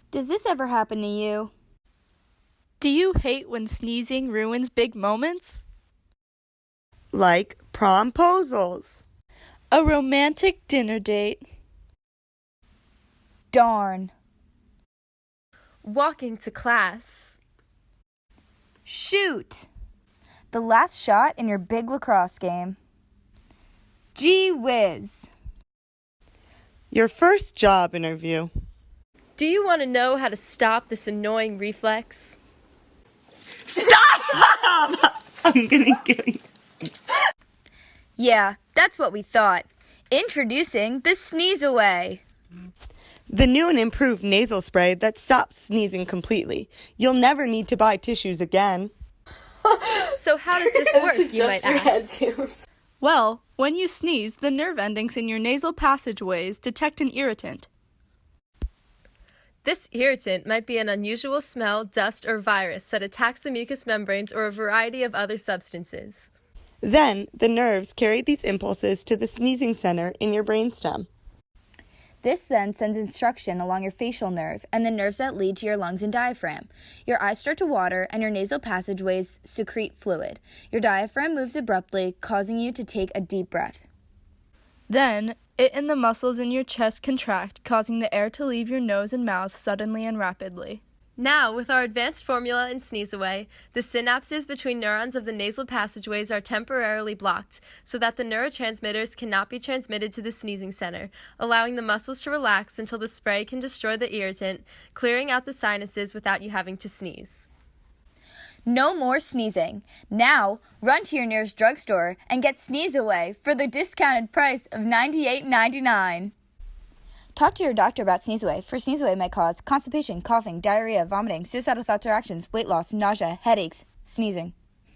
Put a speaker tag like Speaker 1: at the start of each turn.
Speaker 1: Does this ever happen to you?
Speaker 2: Do you hate when sneezing ruins big moments?
Speaker 3: Like promposals.
Speaker 2: A romantic dinner date.
Speaker 1: Darn.
Speaker 4: Walking to class.
Speaker 1: Shoot! The last shot in your big lacrosse game. Gee whiz!
Speaker 3: Your first job interview.
Speaker 4: Do you want to know how to stop this annoying reflex?
Speaker 3: Stop! I'm gonna kill you.
Speaker 1: Yeah, that's what we thought. Introducing the Sneeze Away.
Speaker 3: The new and improved nasal spray that stops sneezing completely. You'll never need to buy tissues again.
Speaker 4: So how does this work, you might ask?
Speaker 2: Well, when you sneeze, the nerve endings in your nasal passageways detect an irritant.
Speaker 4: This irritant might be an unusual smell, dust, or virus that attacks the mucous membranes or a variety of other substances.
Speaker 3: Then, the nerves carry these impulses to the sneezing center in your brainstem.
Speaker 1: This then sends instruction along your facial nerve and the nerves that lead to your lungs and diaphragm. Your eyes start to water and your nasal passageways secrete fluid. Your diaphragm moves abruptly, causing you to take a deep breath.
Speaker 2: Then, it and the muscles in your chest contract, causing the air to leave your nose and mouth suddenly and rapidly.
Speaker 4: Now, with our advanced formula in Sneeze Away, the synapses between neurons of the nasal passageways are temporarily blocked so that the neurotransmitters cannot be transmitted to the sneezing center, allowing the muscles to relax until the spray can destroy the irritant, clearing out the sinuses without you having to sneeze.
Speaker 1: No more sneezing. Now, run to your nearest drugstore and get Sneeze Away for the discounted price of $98.99. Talk to your doctor about Sneeze Away, for Sneeze Away may cause constipation, coughing, diarrhea, vomiting, suicidal thoughts or actions, weight loss, nausea, headaches, sneezing.